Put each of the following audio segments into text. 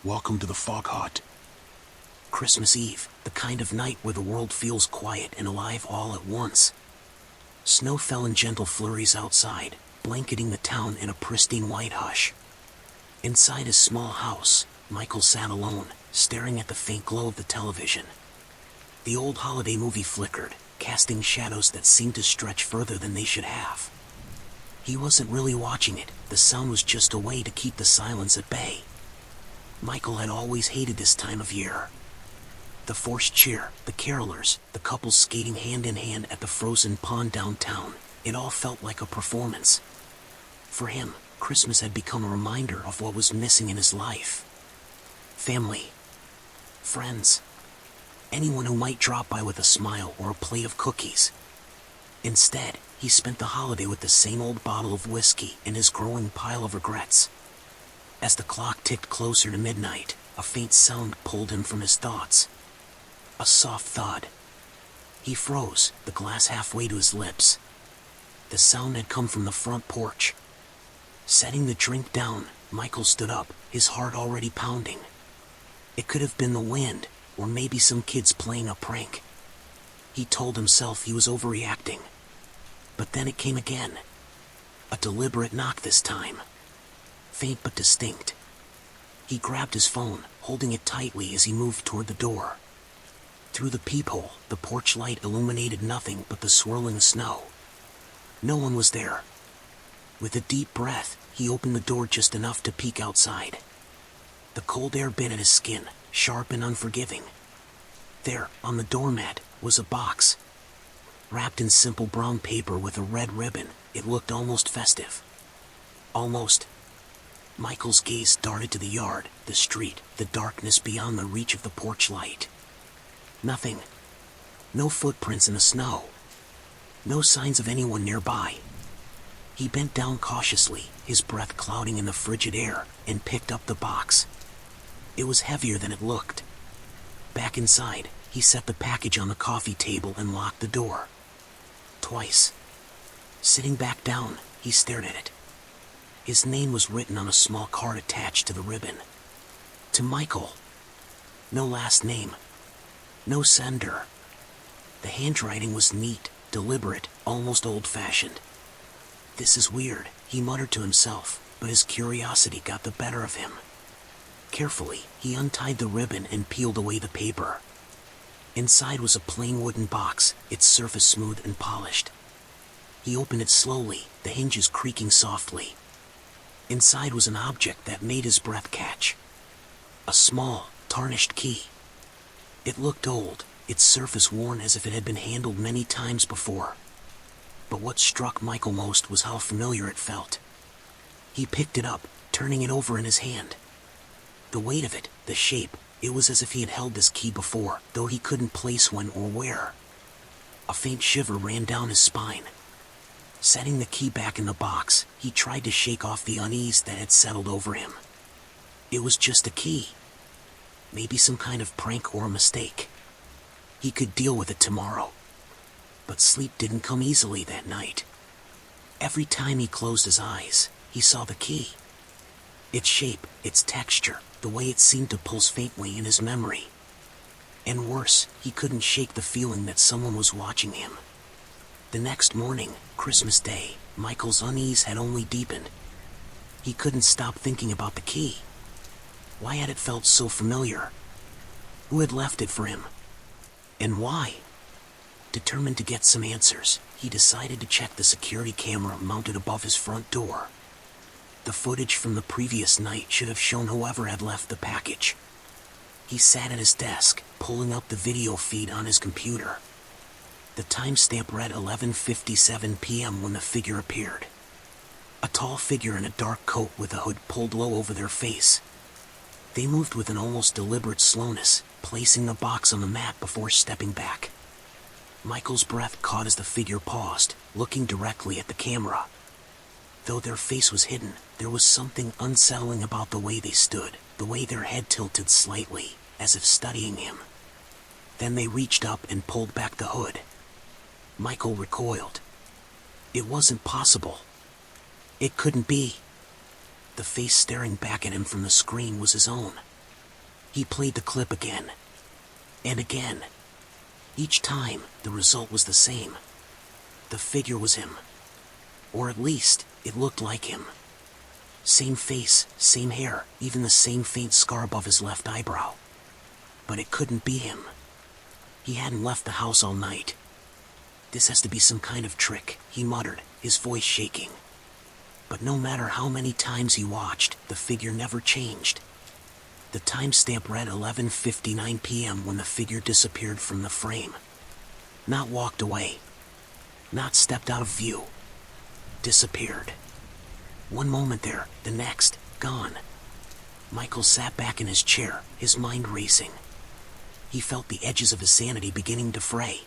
Welcome to the fog hut. Christmas Eve, the kind of night where the world feels quiet and alive all at once. Snow fell in gentle flurries outside, blanketing the town in a pristine white hush. Inside his small house, Michael sat alone, staring at the faint glow of the television. The old holiday movie flickered, casting shadows that seemed to stretch further than they should have. He wasn't really watching it, the sound was just a way to keep the silence at bay. Michael had always hated this time of year. The forced cheer, the carolers, the couples skating hand in hand at the frozen pond downtown, it all felt like a performance. For him, Christmas had become a reminder of what was missing in his life. Family. Friends. Anyone who might drop by with a smile or a plate of cookies. Instead, he spent the holiday with the same old bottle of whiskey and his growing pile of regrets. As the clock ticked closer to midnight, a faint sound pulled him from his thoughts. A soft thud. He froze, the glass halfway to his lips. The sound had come from the front porch. Setting the drink down, Michael stood up, his heart already pounding. It could have been the wind, or maybe some kids playing a prank. He told himself he was overreacting. But then it came again. A deliberate knock this time. Faint but distinct. He grabbed his phone, holding it tightly as he moved toward the door. Through the peephole, the porch light illuminated nothing but the swirling snow. No one was there. With a deep breath, he opened the door just enough to peek outside. The cold air bit at his skin, sharp and unforgiving. There, on the doormat, was a box. Wrapped in simple brown paper with a red ribbon, it looked almost festive. Almost. Michael's gaze darted to the yard, the street, the darkness beyond the reach of the porch light. Nothing. No footprints in the snow. No signs of anyone nearby. He bent down cautiously, his breath clouding in the frigid air, and picked up the box. It was heavier than it looked. Back inside, he set the package on the coffee table and locked the door. Twice. Sitting back down, he stared at it. His name was written on a small card attached to the ribbon. To Michael. No last name. No sender. The handwriting was neat, deliberate, almost old-fashioned. This is weird, he muttered to himself, but his curiosity got the better of him. Carefully, he untied the ribbon and peeled away the paper. Inside was a plain wooden box, its surface smooth and polished. He opened it slowly, the hinges creaking softly. Inside was an object that made his breath catch. A small, tarnished key. It looked old, its surface worn as if it had been handled many times before. But what struck Michael most was how familiar it felt. He picked it up, turning it over in his hand. The weight of it, the shape, it was as if he had held this key before, though he couldn't place when or where. A faint shiver ran down his spine. Setting the key back in the box, he tried to shake off the unease that had settled over him. It was just a key. Maybe some kind of prank or a mistake. He could deal with it tomorrow. But sleep didn't come easily that night. Every time he closed his eyes, he saw the key. Its shape, its texture, the way it seemed to pulse faintly in his memory. And worse, he couldn't shake the feeling that someone was watching him. The next morning, Christmas Day, Michael's unease had only deepened. He couldn't stop thinking about the key. Why had it felt so familiar? Who had left it for him? And why? Determined to get some answers, he decided to check the security camera mounted above his front door. The footage from the previous night should have shown whoever had left the package. He sat at his desk, pulling up the video feed on his computer. The timestamp read 11:57 p.m. when the figure appeared. A tall figure in a dark coat with a hood pulled low over their face. They moved with an almost deliberate slowness, placing the box on the mat before stepping back. Michael's breath caught as the figure paused, looking directly at the camera. Though their face was hidden, there was something unsettling about the way they stood, the way their head tilted slightly, as if studying him. Then they reached up and pulled back the hood. Michael recoiled. It wasn't possible. It couldn't be. The face staring back at him from the screen was his own. He played the clip again. And again. Each time, the result was the same. The figure was him. Or at least, it looked like him. Same face, same hair, even the same faint scar above his left eyebrow. But it couldn't be him. He hadn't left the house all night. This has to be some kind of trick, he muttered, his voice shaking. But no matter how many times he watched, the figure never changed. The timestamp read 11:59 p.m. when the figure disappeared from the frame. Not walked away. Not stepped out of view. Disappeared. One moment there, the next, gone. Michael sat back in his chair, his mind racing. He felt the edges of his sanity beginning to fray.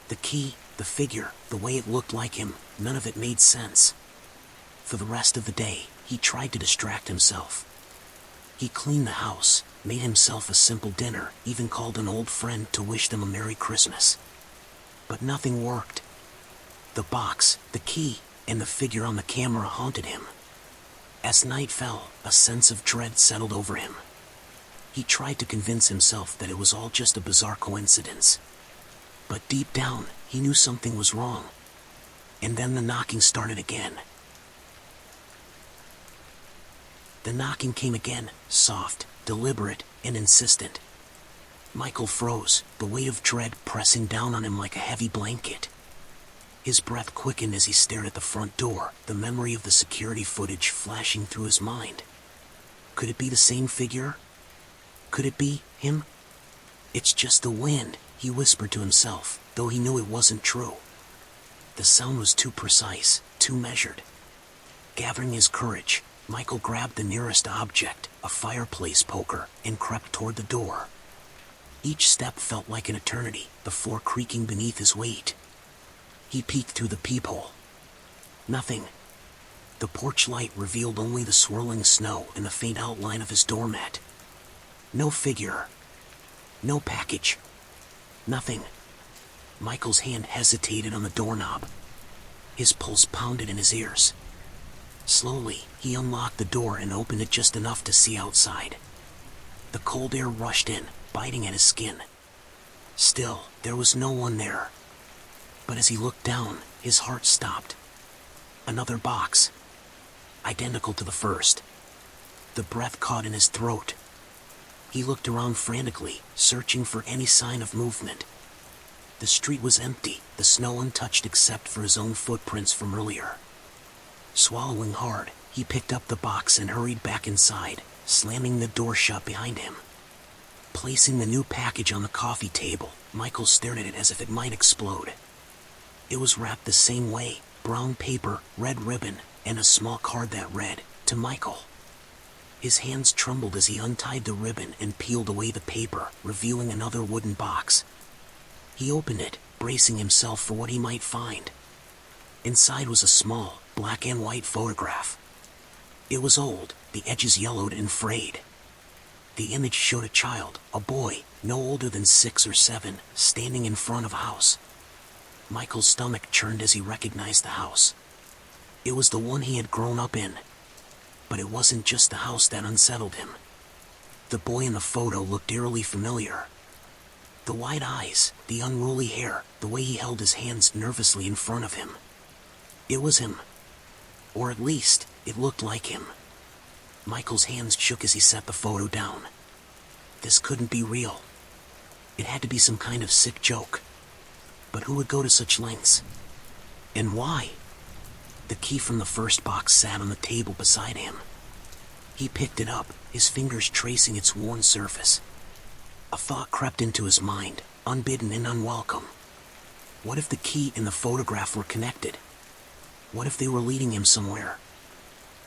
The key, the figure, the way it looked like him, none of it made sense. For the rest of the day, he tried to distract himself. He cleaned the house, made himself a simple dinner, even called an old friend to wish them a Merry Christmas. But nothing worked. The box, the key, and the figure on the camera haunted him. As night fell, a sense of dread settled over him. He tried to convince himself that it was all just a bizarre coincidence. But deep down, he knew something was wrong. And then the knocking started again. The knocking came again, soft, deliberate, and insistent. Michael froze, the weight of dread pressing down on him like a heavy blanket. His breath quickened as he stared at the front door, the memory of the security footage flashing through his mind. Could it be the same figure? Could it be him? It's just the wind, he whispered to himself, though he knew it wasn't true. The sound was too precise, too measured. Gathering his courage, Michael grabbed the nearest object, a fireplace poker, and crept toward the door. Each step felt like an eternity, the floor creaking beneath his weight. He peeked through the peephole. Nothing. The porch light revealed only the swirling snow and the faint outline of his doormat. No figure. No package. Nothing. Michael's hand hesitated on the doorknob. His pulse pounded in his ears. Slowly, he unlocked the door and opened it just enough to see outside. The cold air rushed in, biting at his skin. Still, there was no one there. But as he looked down, his heart stopped. Another box. Identical to the first. The breath caught in his throat. He looked around frantically, searching for any sign of movement. The street was empty, the snow untouched except for his own footprints from earlier. Swallowing hard, he picked up the box and hurried back inside, slamming the door shut behind him. Placing the new package on the coffee table, Michael stared at it as if it might explode. It was wrapped the same way, brown paper, red ribbon, and a small card that read, "To Michael." His hands trembled as he untied the ribbon and peeled away the paper, revealing another wooden box. He opened it, bracing himself for what he might find. Inside was a small, black and white photograph. It was old, the edges yellowed and frayed. The image showed a child, a boy, no older than 6 or 7, standing in front of a house. Michael's stomach churned as he recognized the house. It was the one he had grown up in. But it wasn't just the house that unsettled him. The boy in the photo looked eerily familiar. The wide eyes, the unruly hair, the way he held his hands nervously in front of him. It was him. Or at least, it looked like him. Michael's hands shook as he set the photo down. This couldn't be real. It had to be some kind of sick joke. But who would go to such lengths? And why? The key from the first box sat on the table beside him. He picked it up, his fingers tracing its worn surface. A thought crept into his mind, unbidden and unwelcome. What if the key and the photograph were connected? What if they were leading him somewhere?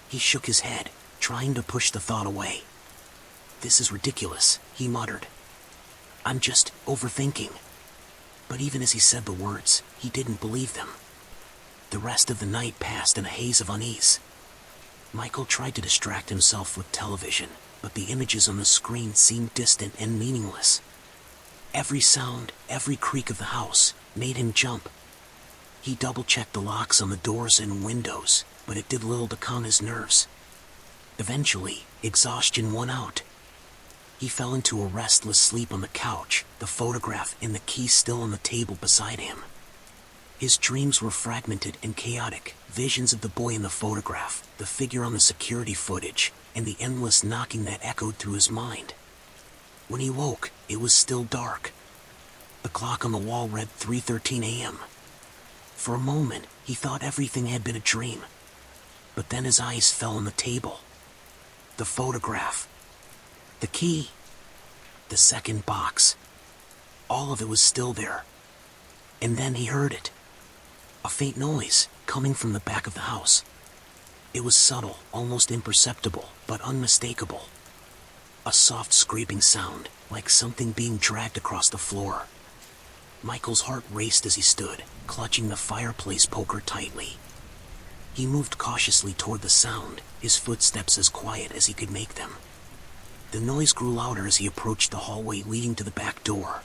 He shook his head, trying to push the thought away. This is ridiculous, he muttered. I'm just overthinking. But even as he said the words, he didn't believe them. The rest of the night passed in a haze of unease. Michael tried to distract himself with television, but the images on the screen seemed distant and meaningless. Every sound, every creak of the house, made him jump. He double-checked the locks on the doors and windows, but it did little to calm his nerves. Eventually, exhaustion won out. He fell into a restless sleep on the couch, the photograph and the key still on the table beside him. His dreams were fragmented and chaotic, visions of the boy in the photograph, the figure on the security footage, and the endless knocking that echoed through his mind. When he woke, it was still dark. The clock on the wall read 3:13 a.m. For a moment, he thought everything had been a dream. But then his eyes fell on the table. The photograph. The key. The second box. All of it was still there. And then he heard it. A faint noise, coming from the back of the house. It was subtle, almost imperceptible, but unmistakable. A soft scraping sound, like something being dragged across the floor. Michael's heart raced as he stood, clutching the fireplace poker tightly. He moved cautiously toward the sound, his footsteps as quiet as he could make them. The noise grew louder as he approached the hallway leading to the back door.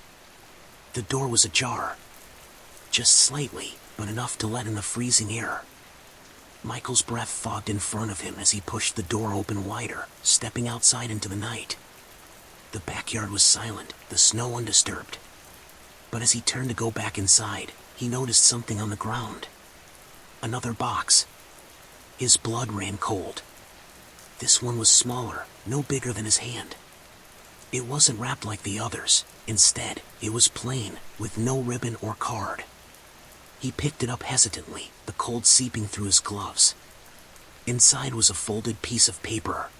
The door was ajar. Just slightly, but enough to let in the freezing air. Michael's breath fogged in front of him as he pushed the door open wider, stepping outside into the night. The backyard was silent, the snow undisturbed. But as he turned to go back inside, he noticed something on the ground. Another box. His blood ran cold. This one was smaller, no bigger than his hand. It wasn't wrapped like the others. Instead, it was plain, with no ribbon or card. He picked it up hesitantly, the cold seeping through his gloves. Inside was a folded piece of paper.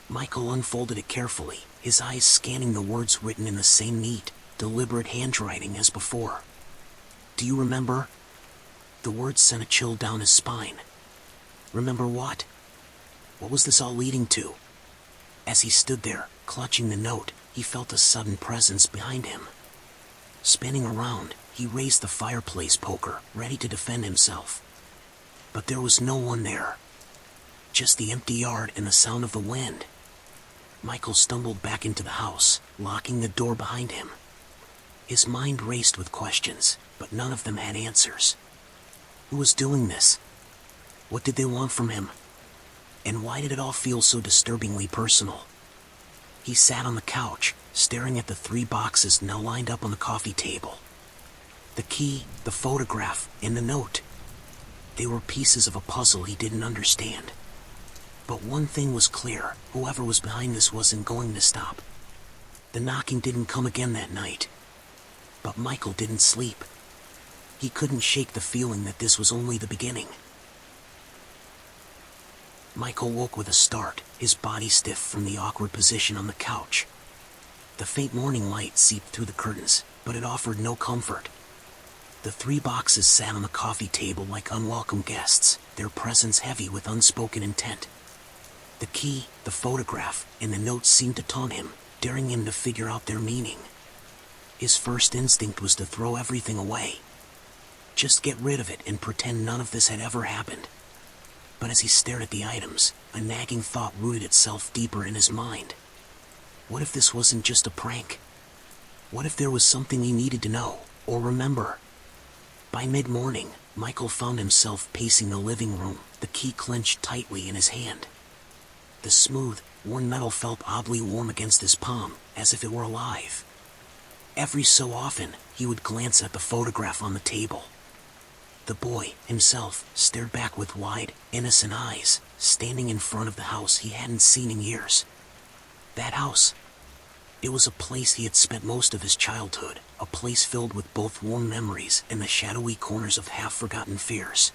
Michael unfolded it carefully, his eyes scanning the words written in the same neat, deliberate handwriting as before. "Do you remember?" The words sent a chill down his spine. Remember what? What was this all leading to? As he stood there, clutching the note, he felt a sudden presence behind him. Spinning around, he raised the fireplace poker, ready to defend himself. But there was no one there. Just the empty yard and the sound of the wind. Michael stumbled back into the house, locking the door behind him. His mind raced with questions, but none of them had answers. Who was doing this? What did they want from him? And why did it all feel so disturbingly personal? He sat on the couch, staring at the 3 boxes now lined up on the coffee table. The key, the photograph, and the note. They were pieces of a puzzle he didn't understand. But one thing was clear, whoever was behind this wasn't going to stop. The knocking didn't come again that night. But Michael didn't sleep. He couldn't shake the feeling that this was only the beginning. Michael woke with a start, his body stiff from the awkward position on the couch. The faint morning light seeped through the curtains, but it offered no comfort. The 3 boxes sat on the coffee table like unwelcome guests, their presence heavy with unspoken intent. The key, the photograph, and the note seemed to taunt him, daring him to figure out their meaning. His first instinct was to throw everything away. Just get rid of it and pretend none of this had ever happened. But as he stared at the items, a nagging thought rooted itself deeper in his mind. What if this wasn't just a prank? What if there was something he needed to know, or remember? By mid-morning, Michael found himself pacing the living room, the key clenched tightly in his hand. The smooth, worn metal felt oddly warm against his palm, as if it were alive. Every so often, he would glance at the photograph on the table. The boy, himself, stared back with wide, innocent eyes, standing in front of the house he hadn't seen in years. That house. It was a place he had spent most of his childhood, a place filled with both warm memories and the shadowy corners of half-forgotten fears.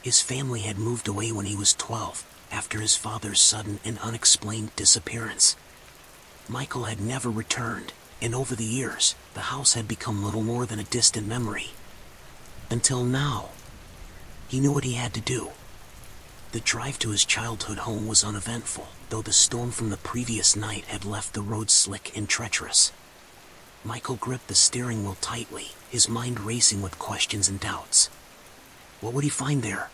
His family had moved away when he was 12, after his father's sudden and unexplained disappearance. Michael had never returned, and over the years, the house had become little more than a distant memory. Until now. He knew what he had to do. The drive to his childhood home was uneventful, though the storm from the previous night had left the road slick and treacherous. Michael gripped the steering wheel tightly, his mind racing with questions and doubts. What would he find there?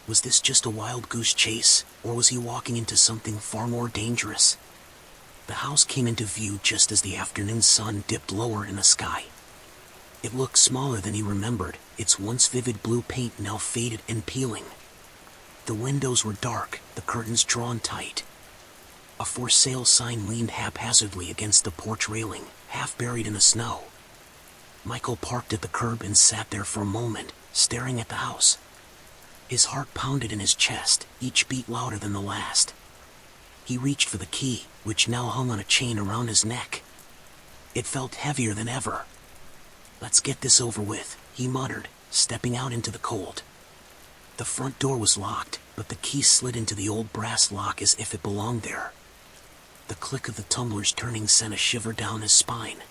Was this just a wild goose chase, or was he walking into something far more dangerous? The house came into view just as the afternoon sun dipped lower in the sky. It looked smaller than he remembered, its once vivid blue paint now faded and peeling. The windows were dark, the curtains drawn tight. A for sale sign leaned haphazardly against the porch railing, half buried in the snow. Michael parked at the curb and sat there for a moment, staring at the house. His heart pounded in his chest, each beat louder than the last. He reached for the key, which now hung on a chain around his neck. It felt heavier than ever. "Let's get this over with," he muttered, stepping out into the cold. The front door was locked, but the key slid into the old brass lock as if it belonged there. The click of the tumblers turning sent a shiver down his spine.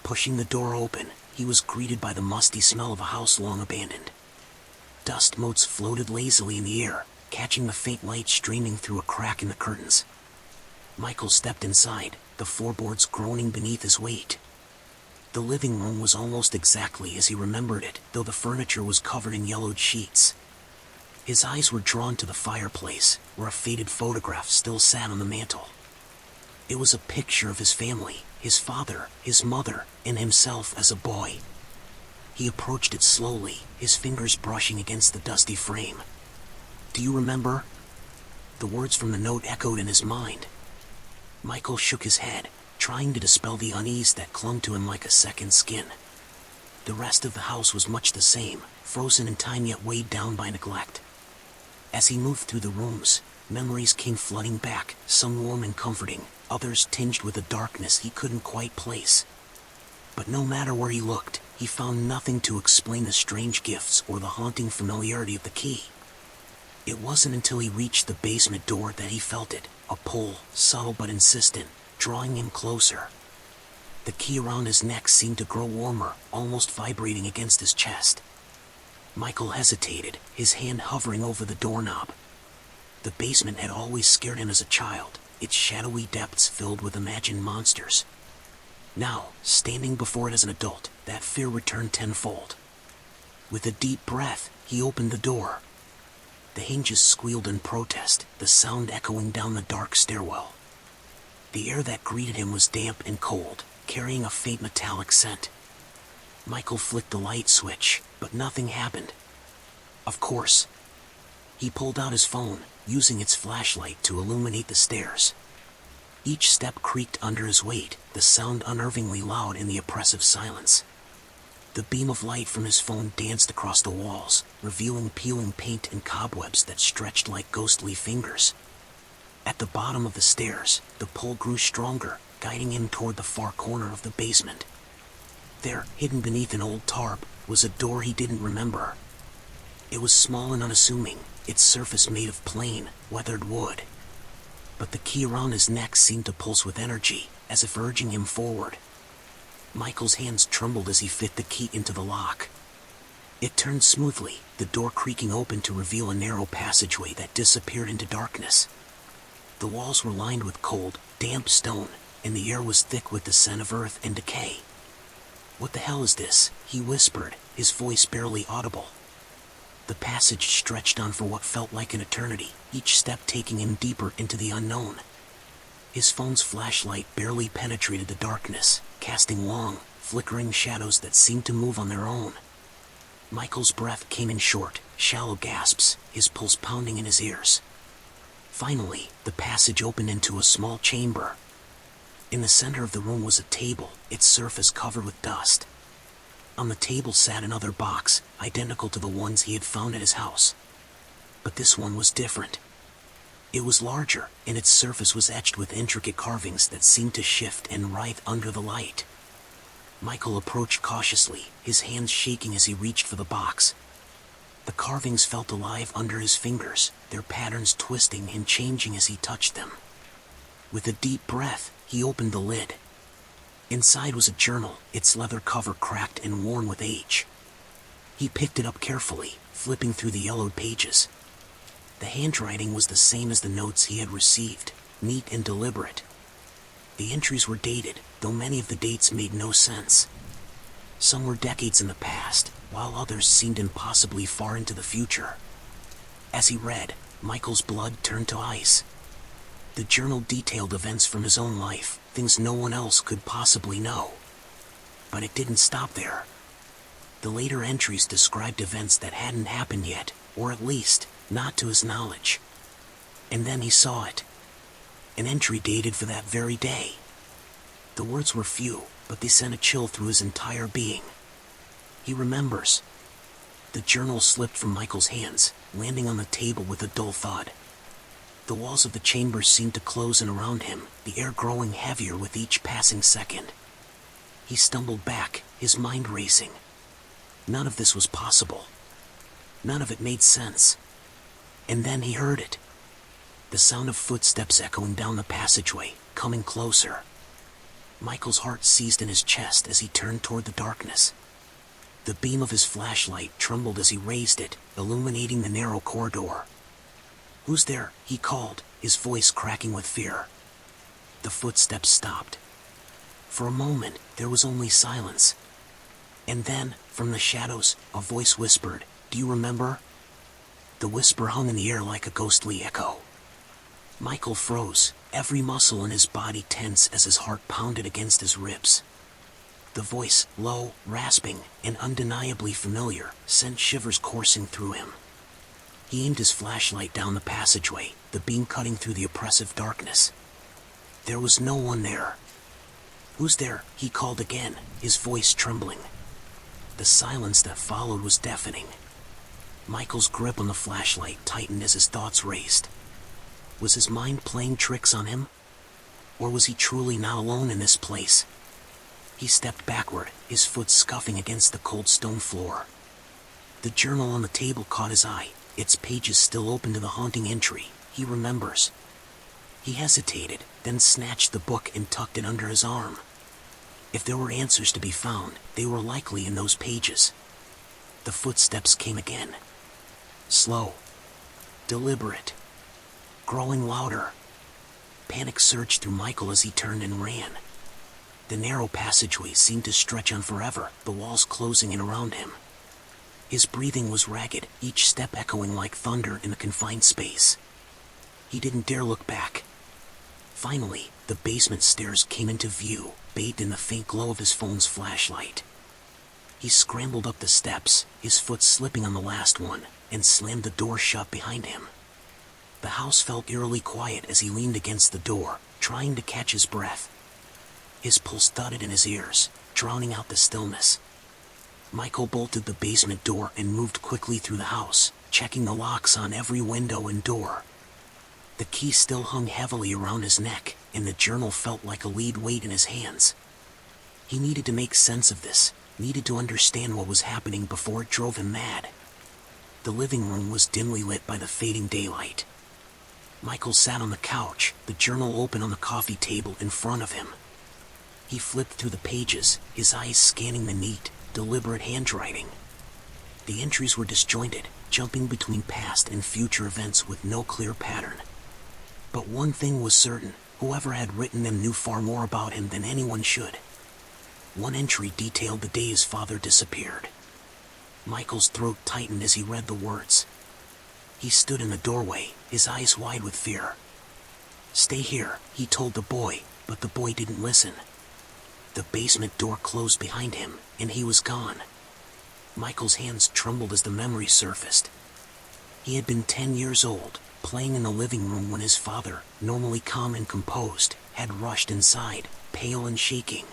Pushing the door open, he was greeted by the musty smell of a house long abandoned. Dust motes floated lazily in the air, catching the faint light streaming through a crack in the curtains. Michael stepped inside, the floorboards groaning beneath his weight. The living room was almost exactly as he remembered it, though the furniture was covered in yellowed sheets. His eyes were drawn to the fireplace, where a faded photograph still sat on the mantel. It was a picture of his family, his father, his mother, and himself as a boy. He approached it slowly, his fingers brushing against the dusty frame. "Do you remember?" The words from the note echoed in his mind. Michael shook his head, trying to dispel the unease that clung to him like a second skin. The rest of the house was much the same, frozen in time yet weighed down by neglect. As he moved through the rooms, memories came flooding back, some warm and comforting, others tinged with a darkness he couldn't quite place. But no matter where he looked, he found nothing to explain the strange gifts or the haunting familiarity of the key. It wasn't until he reached the basement door that he felt it, a pull, subtle but insistent, drawing him closer. The key around his neck seemed to grow warmer, almost vibrating against his chest. Michael hesitated, his hand hovering over the doorknob. The basement had always scared him as a child, its shadowy depths filled with imagined monsters. Now, standing before it as an adult, that fear returned tenfold. With a deep breath, he opened the door. The hinges squealed in protest, the sound echoing down the dark stairwell. The air that greeted him was damp and cold, carrying a faint metallic scent. Michael flicked the light switch, but nothing happened. Of course. He pulled out his phone, using its flashlight to illuminate the stairs. Each step creaked under his weight, the sound unnervingly loud in the oppressive silence. The beam of light from his phone danced across the walls, revealing peeling paint and cobwebs that stretched like ghostly fingers. At the bottom of the stairs, the pull grew stronger, guiding him toward the far corner of the basement. There, hidden beneath an old tarp, was a door he didn't remember. It was small and unassuming, its surface made of plain, weathered wood. But the key around his neck seemed to pulse with energy, as if urging him forward. Michael's hands trembled as he fit the key into the lock. It turned smoothly, the door creaking open to reveal a narrow passageway that disappeared into darkness. The walls were lined with cold, damp stone, and the air was thick with the scent of earth and decay. "What the hell is this?" he whispered, his voice barely audible. The passage stretched on for what felt like an eternity, each step taking him deeper into the unknown. His phone's flashlight barely penetrated the darkness, casting long, flickering shadows that seemed to move on their own. Michael's breath came in short, shallow gasps, his pulse pounding in his ears. Finally, the passage opened into a small chamber. In the center of the room was a table, its surface covered with dust. On the table sat another box, identical to the ones he had found at his house. But this one was different. It was larger, and its surface was etched with intricate carvings that seemed to shift and writhe under the light. Michael approached cautiously, his hands shaking as he reached for the box. The carvings felt alive under his fingers, their patterns twisting and changing as he touched them. With a deep breath, he opened the lid. Inside was a journal, its leather cover cracked and worn with age. He picked it up carefully, flipping through the yellowed pages. The handwriting was the same as the notes he had received, neat and deliberate. The entries were dated, though many of the dates made no sense. Some were decades in the past, while others seemed impossibly far into the future. As he read, Michael's blood turned to ice. The journal detailed events from his own life, things no one else could possibly know. But it didn't stop there. The later entries described events that hadn't happened yet, or at least, not to his knowledge. And then he saw it. An entry dated for that very day. The words were few, but they sent a chill through his entire being. He remembers. The journal slipped from Michael's hands, landing on the table with a dull thud. The walls of the chamber seemed to close in around him, the air growing heavier with each passing second. He stumbled back, his mind racing. None of this was possible. None of it made sense. And then he heard it. The sound of footsteps echoing down the passageway, coming closer. Michael's heart seized in his chest as he turned toward the darkness. The beam of his flashlight trembled as he raised it, illuminating the narrow corridor. "Who's there?" he called, his voice cracking with fear. The footsteps stopped. For a moment, there was only silence. And then, from the shadows, a voice whispered, "Do you remember?" The whisper hung in the air like a ghostly echo. Michael froze, every muscle in his body tense as his heart pounded against his ribs. The voice, low, rasping, and undeniably familiar, sent shivers coursing through him. He aimed his flashlight down the passageway, the beam cutting through the oppressive darkness. There was no one there. "Who's there?" he called again, his voice trembling. The silence that followed was deafening. Michael's grip on the flashlight tightened as his thoughts raced. Was his mind playing tricks on him? Or was he truly not alone in this place? He stepped backward, his foot scuffing against the cold stone floor. The journal on the table caught his eye, its pages still open to the haunting entry. He remembers. He hesitated, then snatched the book and tucked it under his arm. If there were answers to be found, they were likely in those pages. The footsteps came again. Slow. Deliberate. Growing louder. Panic surged through Michael as he turned and ran. The narrow passageway seemed to stretch on forever, the walls closing in around him. His breathing was ragged, each step echoing like thunder in the confined space. He didn't dare look back. Finally, the basement stairs came into view, bathed in the faint glow of his phone's flashlight. He scrambled up the steps, his foot slipping on the last one, and slammed the door shut behind him. The house felt eerily quiet as he leaned against the door, trying to catch his breath. His pulse thudded in his ears, drowning out the stillness. Michael bolted the basement door and moved quickly through the house, checking the locks on every window and door. The key still hung heavily around his neck, and the journal felt like a lead weight in his hands. He needed to make sense of this, needed to understand what was happening before it drove him mad. The living room was dimly lit by the fading daylight. Michael sat on the couch, the journal open on the coffee table in front of him. He flipped through the pages, his eyes scanning the neat, deliberate handwriting. The entries were disjointed, jumping between past and future events with no clear pattern. But one thing was certain, whoever had written them knew far more about him than anyone should. One entry detailed the day his father disappeared. Michael's throat tightened as he read the words. He stood in the doorway, his eyes wide with fear. "Stay here," he told the boy, but the boy didn't listen. The basement door closed behind him, and he was gone. Michael's hands trembled as the memory surfaced. He had been 10 years old, playing in the living room when his father, normally calm and composed, had rushed inside, pale and shaking.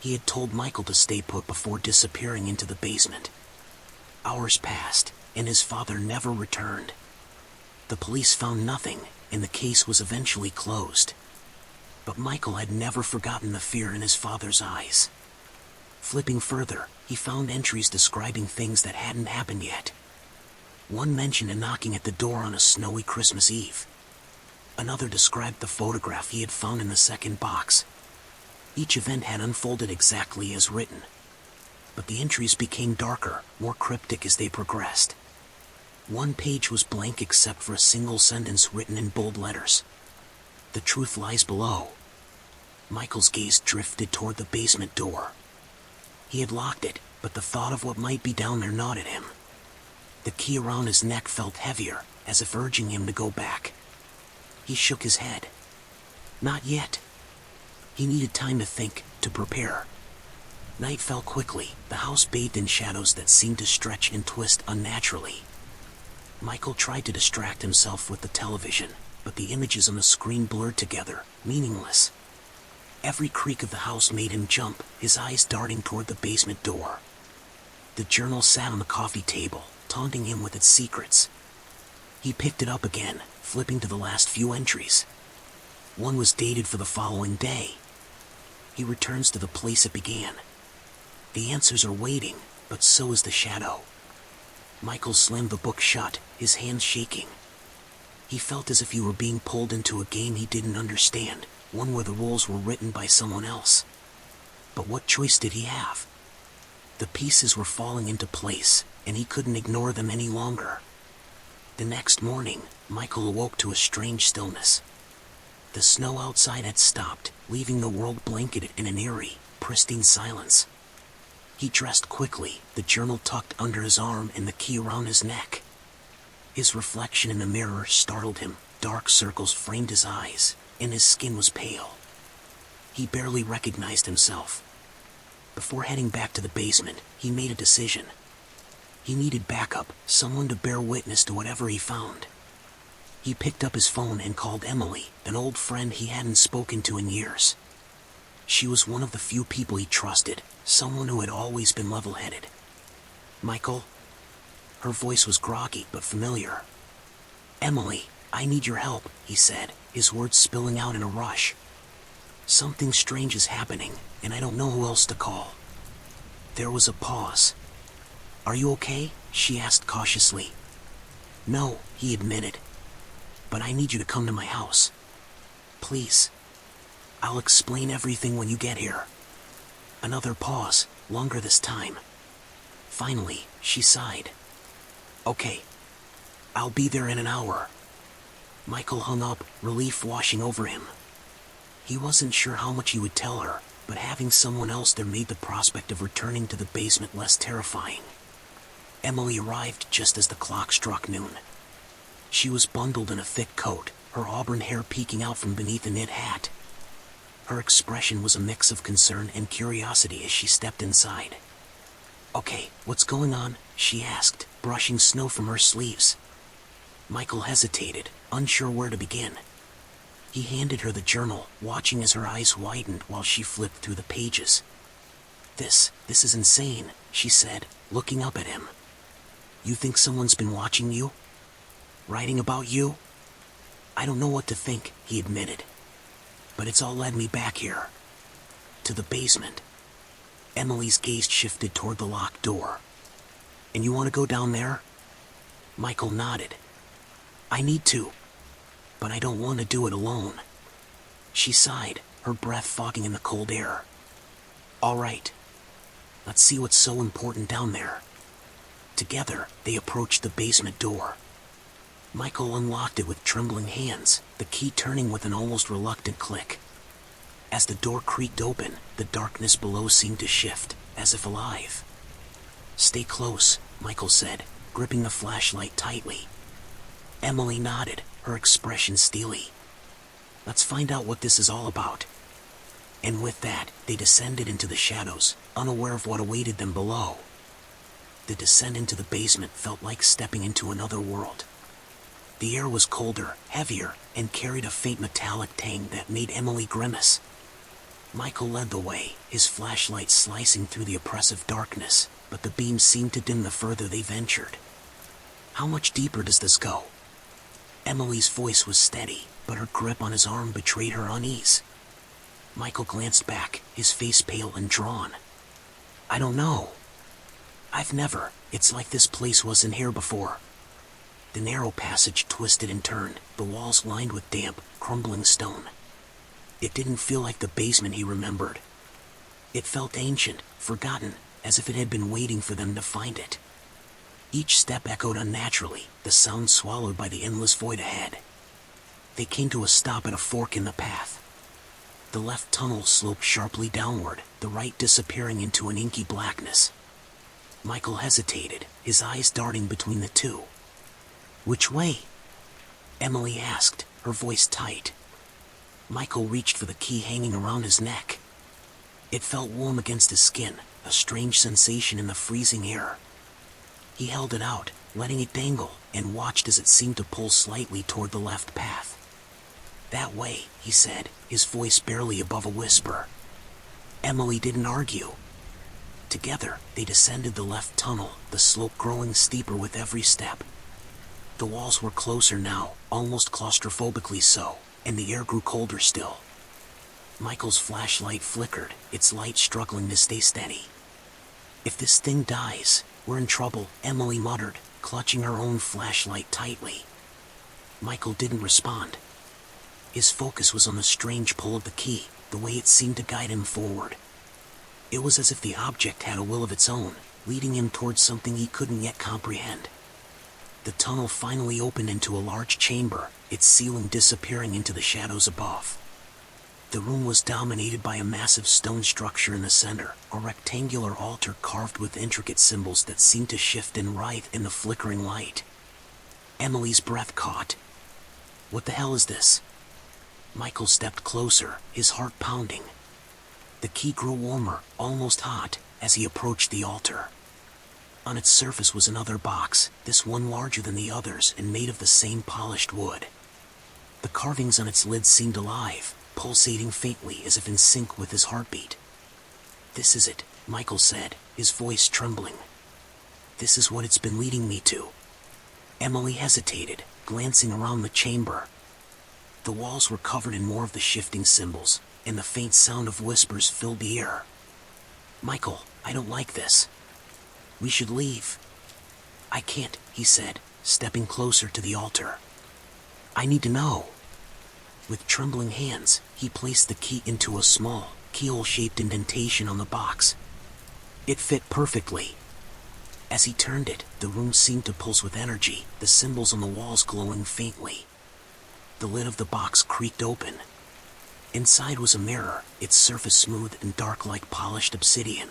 He had told Michael to stay put before disappearing into the basement. Hours passed, and his father never returned. The police found nothing, and the case was eventually closed. But Michael had never forgotten the fear in his father's eyes. Flipping further, he found entries describing things that hadn't happened yet. One mentioned a knocking at the door on a snowy Christmas Eve. Another described the photograph he had found in the second box. Each event had unfolded exactly as written. But the entries became darker, more cryptic as they progressed. One page was blank except for a single sentence written in bold letters. "The truth lies below." Michael's gaze drifted toward the basement door. He had locked it, but the thought of what might be down there gnawed at him. The key around his neck felt heavier, as if urging him to go back. He shook his head. Not yet. He needed time to think, to prepare. Night fell quickly, the house bathed in shadows that seemed to stretch and twist unnaturally. Michael tried to distract himself with the television. but the images on the screen blurred together, meaningless. Every creak of the house made him jump, his eyes darting toward the basement door. The journal sat on the coffee table, taunting him with its secrets. He picked it up again, flipping to the last few entries. One was dated for the following day. He returns to the place it began. The answers are waiting, but so is the shadow. Michael slammed the book shut, his hands shaking. He felt as if he were being pulled into a game he didn't understand, one where the rules were written by someone else. But what choice did he have? The pieces were falling into place, and he couldn't ignore them any longer. The next morning, Michael awoke to a strange stillness. The snow outside had stopped, leaving the world blanketed in an eerie, pristine silence. He dressed quickly, the journal tucked under his arm and the key around his neck. His reflection in the mirror startled him. Dark circles framed his eyes, and his skin was pale. He barely recognized himself. Before heading back to the basement, he made a decision. He needed backup, someone to bear witness to whatever he found. He picked up his phone and called Emily, an old friend he hadn't spoken to in years. She was one of the few people he trusted, someone who had always been level-headed. "Michael?" Her voice was groggy but familiar. "Emily, I need your help," he said, his words spilling out in a rush. "Something strange is happening, and I don't know who else to call." There was a pause. "Are you okay?" she asked cautiously. "No," he admitted. "But I need you to come to my house. Please. I'll explain everything when you get here." Another pause, longer this time. Finally, she sighed. "Okay. I'll be there in an hour." Michael hung up, relief washing over him. He wasn't sure how much he would tell her, but having someone else there made the prospect of returning to the basement less terrifying. Emily arrived just as the clock struck noon. She was bundled in a thick coat, her auburn hair peeking out from beneath a knit hat. Her expression was a mix of concern and curiosity as she stepped inside. "Okay, what's going on?" she asked, brushing snow from her sleeves. Michael hesitated, unsure where to begin. He handed her the journal, watching as her eyes widened while she flipped through the pages. This is insane," she said, looking up at him. "You think someone's been watching you? Writing about you?" "I don't know what to think," he admitted. "But it's all led me back here. To the basement." Emily's gaze shifted toward the locked door. "And you want to go down there?" Michael nodded. "I need to. But I don't want to do it alone." She sighed, her breath fogging in the cold air. "All right. Let's see what's so important down there." Together, they approached the basement door. Michael unlocked it with trembling hands, the key turning with an almost reluctant click. As the door creaked open, the darkness below seemed to shift, as if alive. "Stay close," Michael said, gripping the flashlight tightly. Emily nodded, her expression steely. "Let's find out what this is all about." And with that, they descended into the shadows, unaware of what awaited them below. The descent into the basement felt like stepping into another world. The air was colder, heavier, and carried a faint metallic tang that made Emily grimace. Michael led the way, his flashlight slicing through the oppressive darkness, but the beam seemed to dim the further they ventured. "How much deeper does this go?" Emily's voice was steady, but her grip on his arm betrayed her unease. Michael glanced back, his face pale and drawn. "I don't know. It's like this place wasn't here before." The narrow passage twisted and turned, the walls lined with damp, crumbling stone. It didn't feel like the basement he remembered. It felt ancient, forgotten, as if it had been waiting for them to find it. Each step echoed unnaturally, the sound swallowed by the endless void ahead. They came to a stop at a fork in the path. The left tunnel sloped sharply downward, the right disappearing into an inky blackness. Michael hesitated, his eyes darting between the two. "Which way?" Emily asked, her voice tight. Michael reached for the key hanging around his neck. It felt warm against his skin, a strange sensation in the freezing air. He held it out, letting it dangle, and watched as it seemed to pull slightly toward the left path. That way, he said, his voice barely above a whisper. Emily didn't argue. Together, they descended the left tunnel, the slope growing steeper with every step. The walls were closer now, almost claustrophobically so, and the air grew colder still. Michael's flashlight flickered, its light struggling to stay steady. If this thing dies, we're in trouble, Emily muttered, clutching her own flashlight tightly. Michael didn't respond. His focus was on the strange pull of the key, the way it seemed to guide him forward. It was as if the object had a will of its own, leading him towards something he couldn't yet comprehend. The tunnel finally opened into a large chamber, its ceiling disappearing into the shadows above. The room was dominated by a massive stone structure in the center, a rectangular altar carved with intricate symbols that seemed to shift and writhe in the flickering light. Emily's breath caught. What the hell is this? Michael stepped closer, his heart pounding. The key grew warmer, almost hot, as he approached the altar. On its surface was another box, this one larger than the others and made of the same polished wood. The carvings on its lid seemed alive, pulsating faintly as if in sync with his heartbeat. This is it, Michael said, his voice trembling. This is what it's been leading me to. Emily hesitated, glancing around the chamber. The walls were covered in more of the shifting symbols, and the faint sound of whispers filled the air. Michael, I don't like this. We should leave. I can't, he said, stepping closer to the altar. I need to know. With trembling hands, he placed the key into a small, keyhole-shaped indentation on the box. It fit perfectly. As he turned it, the room seemed to pulse with energy, the symbols on the walls glowing faintly. The lid of the box creaked open. Inside was a mirror, its surface smooth and dark like polished obsidian.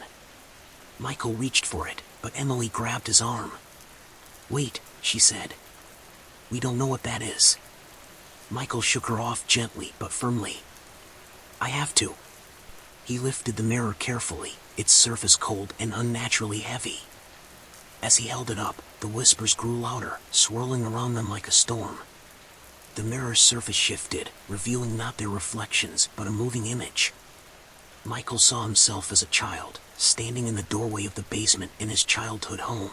Michael reached for it, but Emily grabbed his arm. Wait, she said. We don't know what that is. Michael shook her off gently but firmly. I have to. He lifted the mirror carefully, its surface cold and unnaturally heavy. As he held it up, the whispers grew louder, swirling around them like a storm. The mirror's surface shifted, revealing not their reflections but a moving image. Michael saw himself as a child, standing in the doorway of the basement in his childhood home.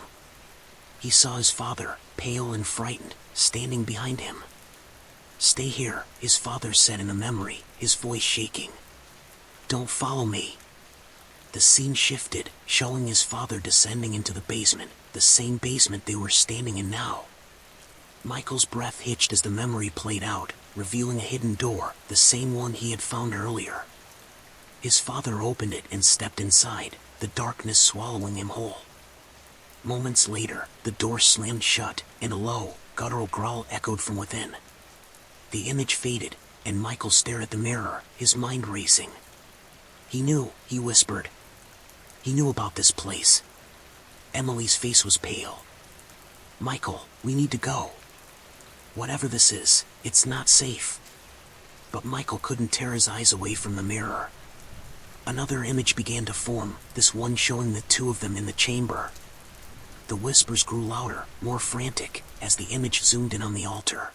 He saw his father, pale and frightened, standing behind him. Stay here, his father said in a memory, his voice shaking. Don't follow me. The scene shifted, showing his father descending into the basement, the same basement they were standing in now. Michael's breath hitched as the memory played out, revealing a hidden door, the same one he had found earlier. His father opened it and stepped inside, the darkness swallowing him whole. Moments later, the door slammed shut, and a low, guttural growl echoed from within. The image faded, and Michael stared at the mirror, his mind racing. He knew, he whispered. He knew about this place. Emily's face was pale. Michael, we need to go. Whatever this is, it's not safe. But Michael couldn't tear his eyes away from the mirror. Another image began to form, this one showing the two of them in the chamber. The whispers grew louder, more frantic, as the image zoomed in on the altar.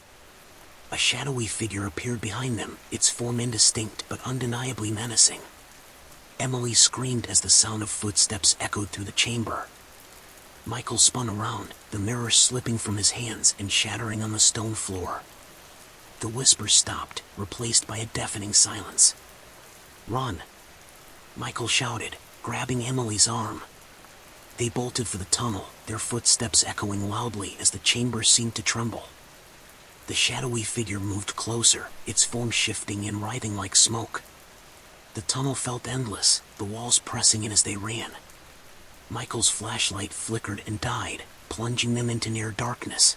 A shadowy figure appeared behind them, its form indistinct but undeniably menacing. Emily screamed as the sound of footsteps echoed through the chamber. Michael spun around, the mirror slipping from his hands and shattering on the stone floor. The whispers stopped, replaced by a deafening silence. Run! Michael shouted, grabbing Emily's arm. They bolted for the tunnel, their footsteps echoing loudly as the chamber seemed to tremble. The shadowy figure moved closer, its form shifting and writhing like smoke. The tunnel felt endless, the walls pressing in as they ran. Michael's flashlight flickered and died, plunging them into near darkness.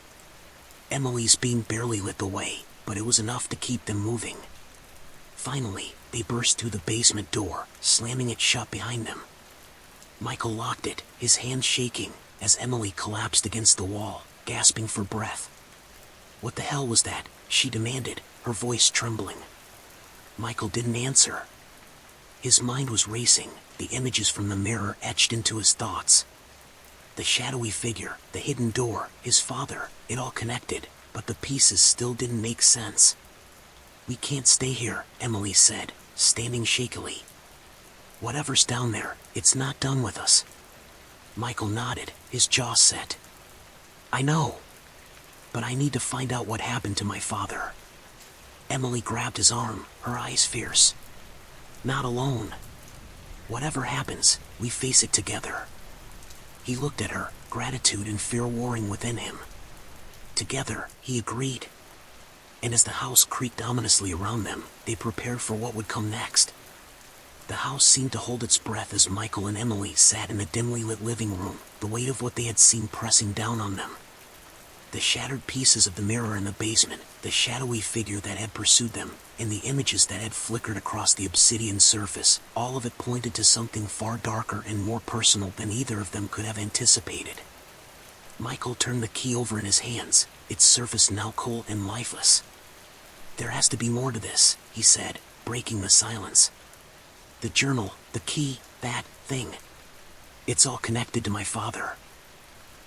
Emily's beam barely lit the way, but it was enough to keep them moving. Finally, they burst through the basement door, slamming it shut behind them. Michael locked it, his hands shaking, as Emily collapsed against the wall, gasping for breath. What the hell was that? She demanded, her voice trembling. Michael didn't answer. His mind was racing, the images from the mirror etched into his thoughts. The shadowy figure, the hidden door, his father, it all connected, but the pieces still didn't make sense. "We can't stay here," Emily said, standing shakily. "Whatever's down there, it's not done with us." Michael nodded, his jaw set. "I know. But I need to find out what happened to my father." Emily grabbed his arm, her eyes fierce. "Not alone. Whatever happens, we face it together." He looked at her, gratitude and fear warring within him. Together, he agreed. And as the house creaked ominously around them, they prepared for what would come next. The house seemed to hold its breath as Michael and Emily sat in the dimly lit living room, the weight of what they had seen pressing down on them. The shattered pieces of the mirror in the basement, the shadowy figure that had pursued them, and the images that had flickered across the obsidian surface, all of it pointed to something far darker and more personal than either of them could have anticipated. Michael turned the key over in his hands, its surface now cold and lifeless. "There has to be more to this," he said, breaking the silence. "The journal, the key, that thing. It's all connected to my father."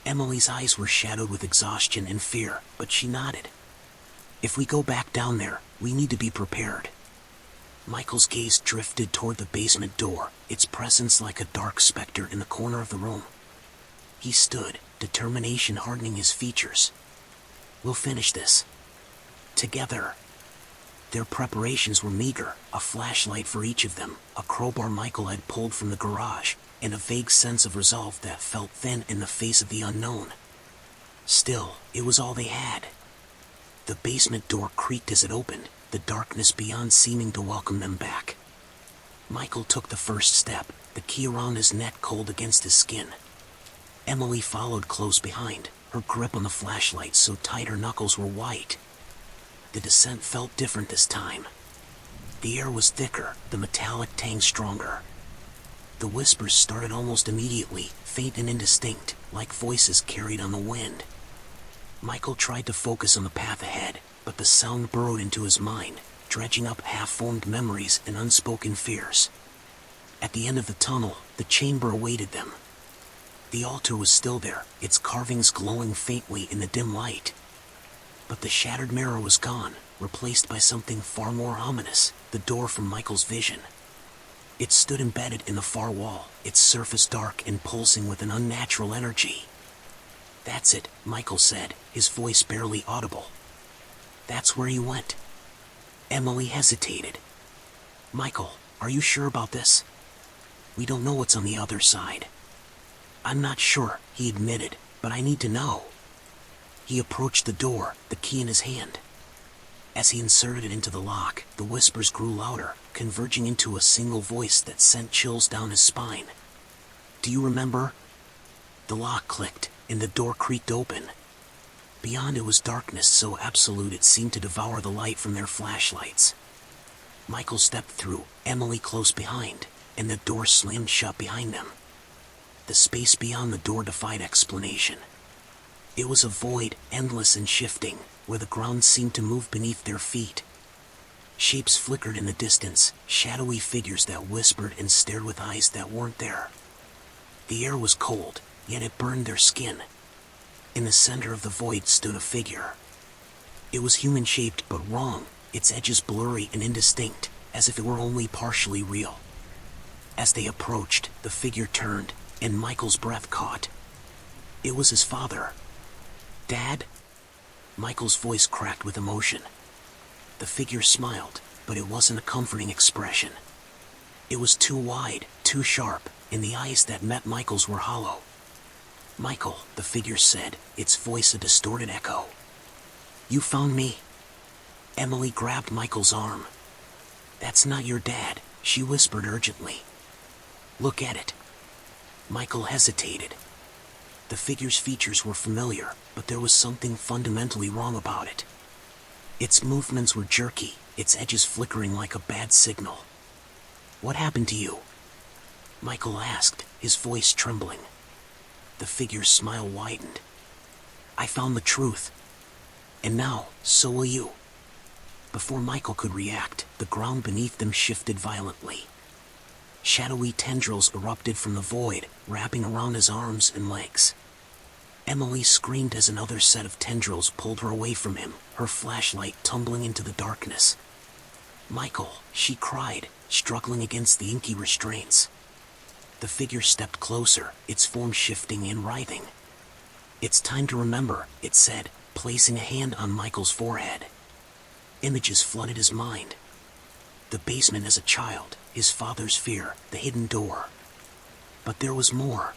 Emily's eyes were shadowed with exhaustion and fear, but she nodded. "If we go back down there, we need to be prepared." Michael's gaze drifted toward the basement door, its presence like a dark specter in the corner of the room. He stood, determination hardening his features. "We'll finish this. Together." Their preparations were meager, a flashlight for each of them, a crowbar Michael had pulled from the garage, and a vague sense of resolve that felt thin in the face of the unknown. Still, it was all they had. The basement door creaked as it opened, the darkness beyond seeming to welcome them back. Michael took the first step, the key around his neck cold against his skin. Emily followed close behind, her grip on the flashlight so tight her knuckles were white. The descent felt different this time. The air was thicker, the metallic tang stronger. The whispers started almost immediately, faint and indistinct, like voices carried on the wind. Michael tried to focus on the path ahead, but the sound burrowed into his mind, dredging up half-formed memories and unspoken fears. At the end of the tunnel, the chamber awaited them. The altar was still there, its carvings glowing faintly in the dim light. But the shattered mirror was gone, replaced by something far more ominous, the door from Michael's vision. It stood embedded in the far wall, its surface dark and pulsing with an unnatural energy. "That's it," Michael said, his voice barely audible. "That's where he went." Emily hesitated. "Michael, are you sure about this? We don't know what's on the other side." "I'm not sure," he admitted, "but I need to know." He approached the door, the key in his hand. As he inserted it into the lock, the whispers grew louder, converging into a single voice that sent chills down his spine. "Do you remember?" The lock clicked, and the door creaked open. Beyond it was darkness so absolute it seemed to devour the light from their flashlights. Michael stepped through, Emily close behind, and the door slammed shut behind them. The space beyond the door defied explanation. It was a void, endless and shifting, where the ground seemed to move beneath their feet. Shapes flickered in the distance, shadowy figures that whispered and stared with eyes that weren't there. The air was cold, yet it burned their skin. In the center of the void stood a figure. It was human-shaped but wrong, its edges blurry and indistinct, as if it were only partially real. As they approached, the figure turned, and Michael's breath caught. It was his father. "Dad?" Michael's voice cracked with emotion. The figure smiled, but it wasn't a comforting expression. It was too wide, too sharp, and the eyes that met Michael's were hollow. "Michael," the figure said, its voice a distorted echo. "You found me." Emily grabbed Michael's arm. "That's not your dad," she whispered urgently. "Look at it." Michael hesitated. The figure's features were familiar, but there was something fundamentally wrong about it. Its movements were jerky, its edges flickering like a bad signal. "What happened to you?" Michael asked, his voice trembling. The figure's smile widened. "I found the truth. And now, so will you." Before Michael could react, the ground beneath them shifted violently. Shadowy tendrils erupted from the void, wrapping around his arms and legs. Emily screamed as another set of tendrils pulled her away from him, her flashlight tumbling into the darkness. "Michael," she cried, struggling against the inky restraints. The figure stepped closer, its form shifting and writhing. "It's time to remember," it said, placing a hand on Michael's forehead. Images flooded his mind. The basement as a child, his father's fear, the hidden door. But there was more.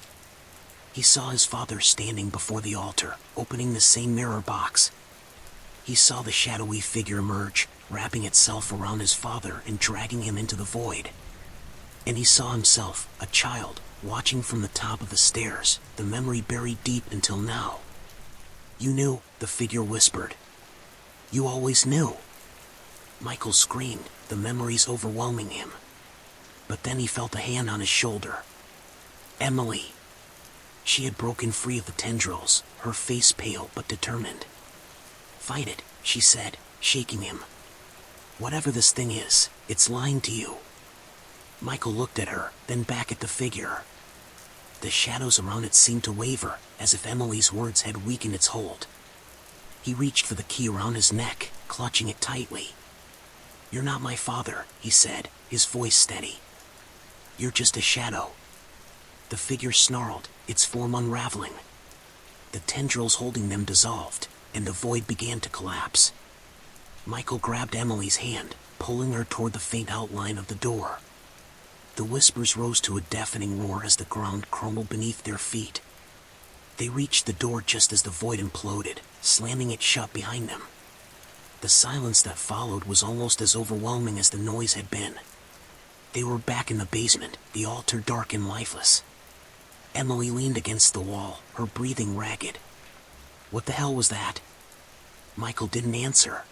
He saw his father standing before the altar, opening the same mirror box. He saw the shadowy figure emerge, wrapping itself around his father and dragging him into the void. And he saw himself, a child, watching from the top of the stairs, the memory buried deep until now. "You knew," the figure whispered. "You always knew." Michael screamed, the memories overwhelming him. But then he felt a hand on his shoulder. Emily. She had broken free of the tendrils, her face pale but determined. "Fight it," she said, shaking him. "Whatever this thing is, it's lying to you." Michael looked at her, then back at the figure. The shadows around it seemed to waver, as if Emily's words had weakened its hold. He reached for the key around his neck, clutching it tightly. "You're not my father," he said, his voice steady. "You're just a shadow." The figure snarled, its form unraveling. The tendrils holding them dissolved, and the void began to collapse. Michael grabbed Emily's hand, pulling her toward the faint outline of the door. The whispers rose to a deafening roar as the ground crumbled beneath their feet. They reached the door just as the void imploded, slamming it shut behind them. The silence that followed was almost as overwhelming as the noise had been. They were back in the basement, the altar dark and lifeless. Emily leaned against the wall, her breathing ragged. What the hell was that? Michael didn't answer.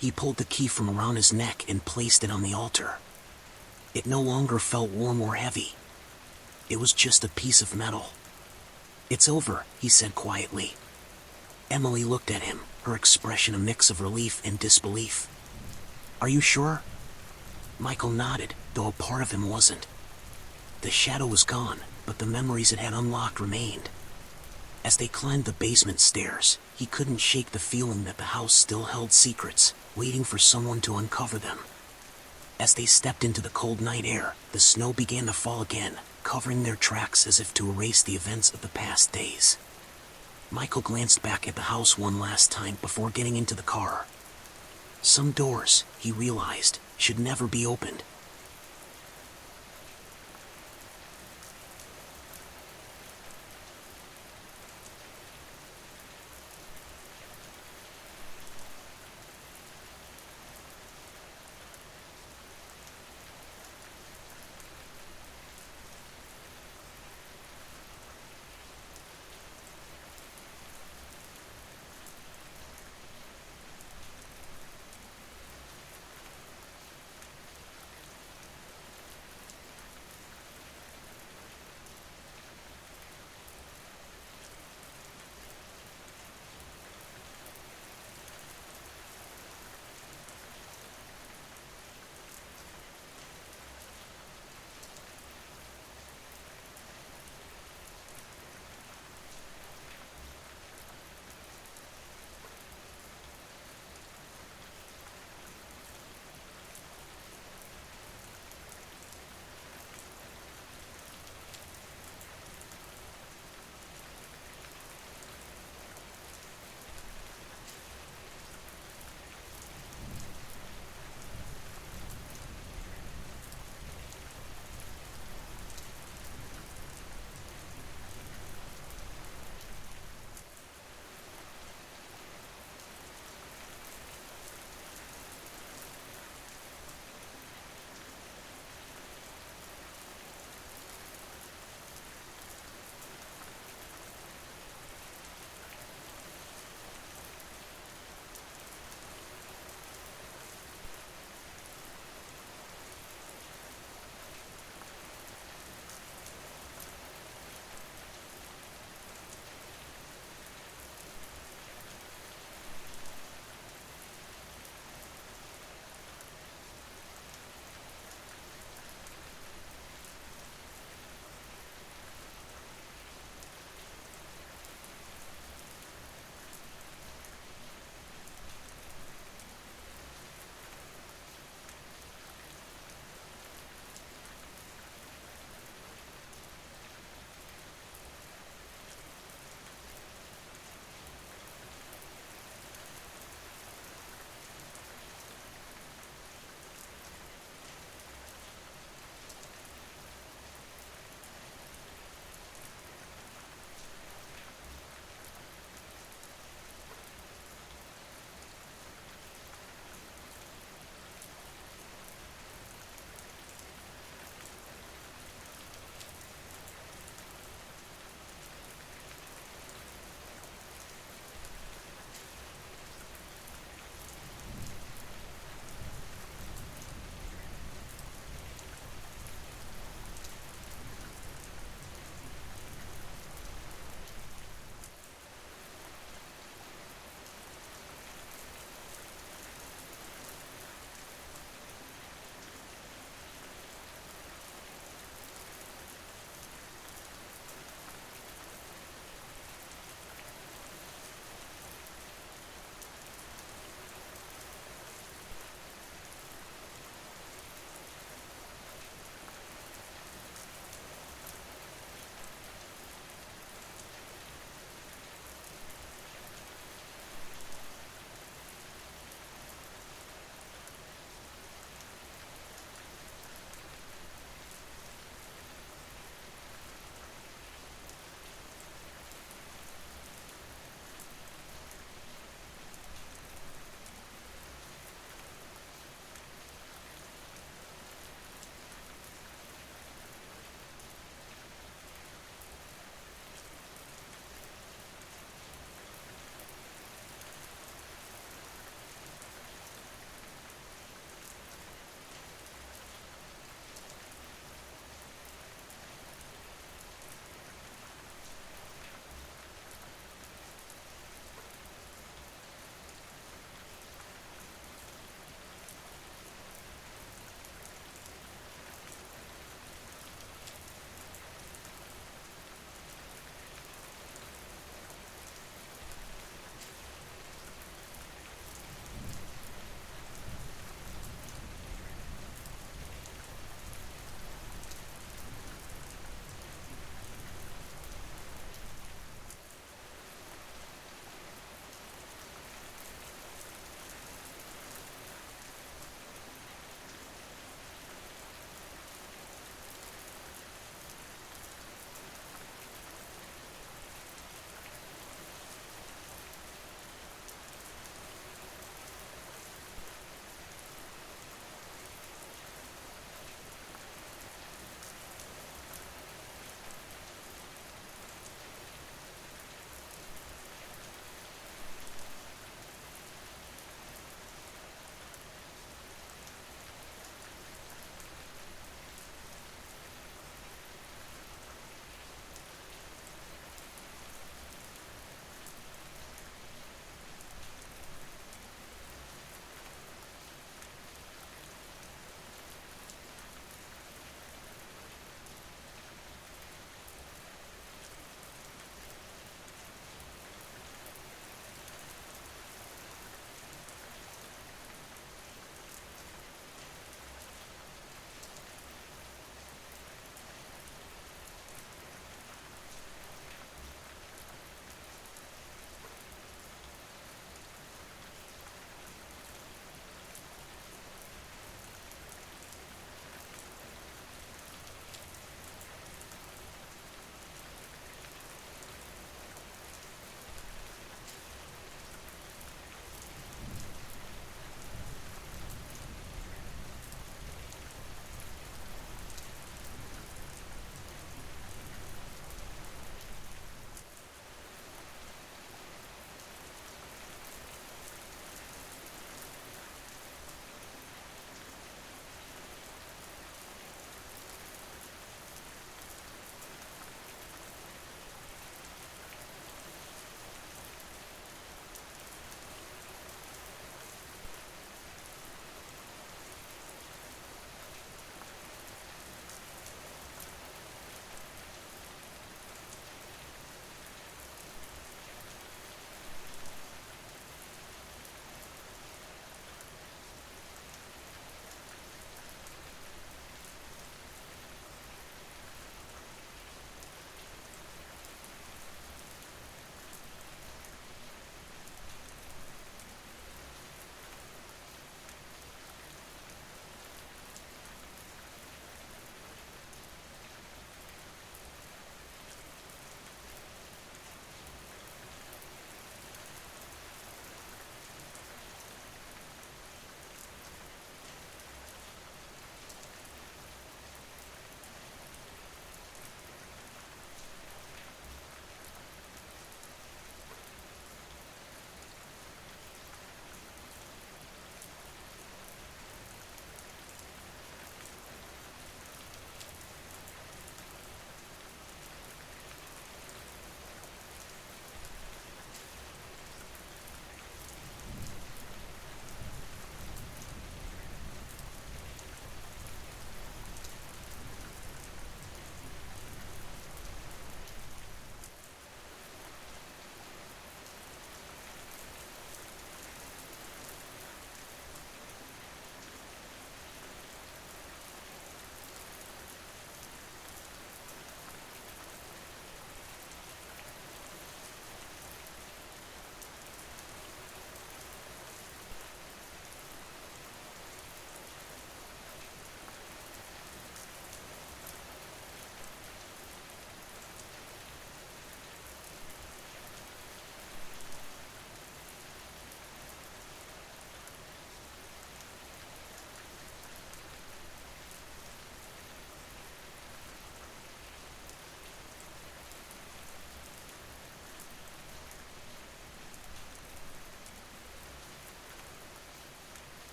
He pulled the key from around his neck and placed it on the altar. It no longer felt warm or heavy. It was just a piece of metal. "It's over," he said quietly. Emily looked at him, her expression a mix of relief and disbelief. "Are you sure?" Michael nodded, though a part of him wasn't. The shadow was gone, but the memories it had unlocked remained. As they climbed the basement stairs, he couldn't shake the feeling that the house still held secrets, waiting for someone to uncover them. As they stepped into the cold night air, the snow began to fall again, covering their tracks as if to erase the events of the past days. Michael glanced back at the house one last time before getting into the car. Some doors, he realized, should never be opened.